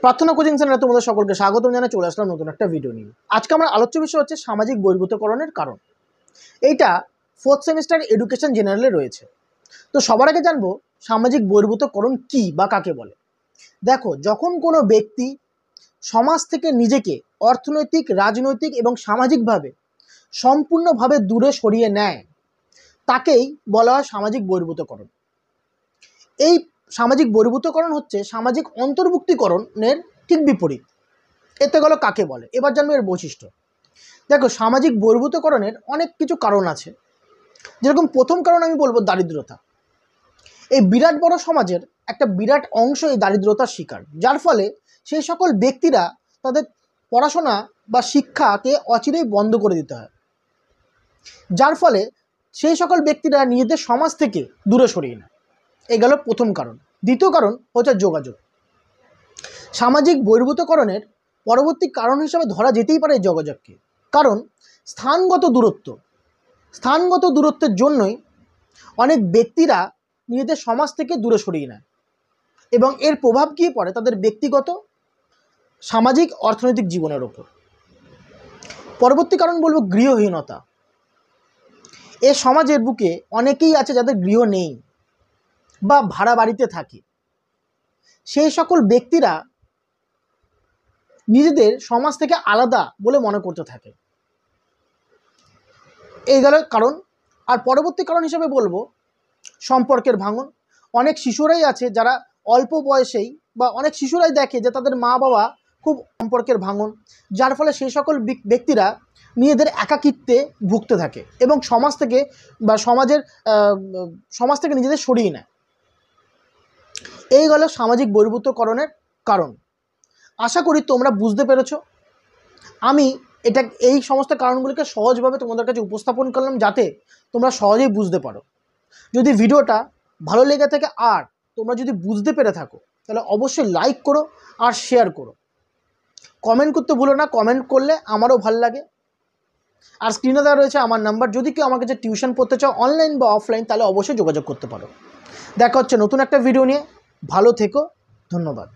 প্রার্থনা কোচিং সেন্টারে তোমাদের সকলকে স্বাগতম জানাই। চলে আসলাম নতুন একটা ভিডিও নিয়ে। আজকে আমার আলোচ্য বিষয় হচ্ছে সামাজিক বহির্ভূতকরণের কারণ। এইটা 4th সেমিস্টার এডুকেশন জেনারেলে রয়েছে। তো সবার আগে জানবো সামাজিক বহির্ভূতকরণ কি বা কাকে বলে। দেখো, যখন কোনো ব্যক্তি সমাজ থেকে নিজেকে অর্থনৈতিক, রাজনৈতিক এবং সামাজিকভাবে সম্পূর্ণভাবে দূরে সরিয়ে নেয়, তাকেই বলা হয় সামাজিক বহির্ভূতকরণ। এই সামাজিক বহির্ভূতকরণ হচ্ছে সামাজিক অন্তর্ভুক্তিকরণের ঠিক বিপরীত। এতে গেল কাকে বলে। এবার জানবো এর বৈশিষ্ট্য। দেখো, সামাজিক বহির্ভূতকরণের অনেক কিছু কারণ আছে। যেরকম প্রথম কারণ আমি বলবো দারিদ্রতা। এই বিরাট বড় সমাজের একটা বিরাট অংশ এই দারিদ্রতার শিকার, যার ফলে সেই সকল ব্যক্তিরা তাদের পড়াশোনা বা শিক্ষাকে অচিরেই বন্ধ করে দিতে হয়, যার ফলে সেই সকল ব্যক্তিরা নিজেদের সমাজ থেকে দূরে সরিয়ে নেয়। এই গেল প্রথম কারণ। দ্বিতীয় কারণ হচ্ছে যোগাযোগ। সামাজিক বহির্ভূতকরণের পরবর্তী কারণ হিসাবে ধরা যেতেই পারে যোগাযোগকে। কারণ স্থানগত দূরত্বের জন্যই অনেক ব্যক্তিরা নিজেদের সমাজ থেকে দূরে সরিয়ে নেয় এবং এর প্রভাব গিয়ে পড়ে তাদের ব্যক্তিগত, সামাজিক, অর্থনৈতিক জীবনের ওপর। পরবর্তী কারণ বলবো গৃহহীনতা। এ সমাজের বুকে অনেকেই আছে যাদের গৃহ নেই বা ভাড়া বাড়িতে থাকে। সেই সকল ব্যক্তিরা নিজেদের সমাজ থেকে আলাদা বলে মনে করতে থাকে। এই গেল কারণ। আর পরবর্তী কারণ হিসেবে বলবো সম্পর্কের ভাঙন। অনেক শিশুরাই আছে যারা অল্প বয়সেই বা অনেক শিশুরাই দেখে যে তাদের মা বাবা খুব সম্পর্কের ভাঙন, যার ফলে সেই সকল ব্যক্তিরা নিজেদের একাকিত্বে ভুগতে থাকে এবং সমাজ থেকে নিজেদের সরিয়ে নেয়। এই গেল সামাজিক বহির্ভূতকরণের কারণ। আশা করি তোমরা বুঝতে পেরেছো। আমি এই সমস্ত কারণগুলিকে সহজভাবে তোমাদের কাছে উপস্থাপন করলাম যাতে তোমরা সহজেই বুঝতে পারো। যদি ভিডিওটা ভালো লেগে থাকে আর তোমরা যদি বুঝতে পেরে থাকো, তাহলে অবশ্যই লাইক করো আর শেয়ার করো। কমেন্ট করতে ভুলো না, কমেন্ট করলে আমারও ভালো লাগে। আর স্ক্রিনে দেওয়া রয়েছে আমার নাম্বার। যদি কেউ আমার কাছে টিউশন পড়তে চাও, অনলাইন বা অফলাইন, তাহলে অবশ্যই যোগাযোগ করতে পারো। দেখা হচ্ছে নতুন একটা ভিডিও নিয়ে। ভালো থেকো, ধন্যবাদ।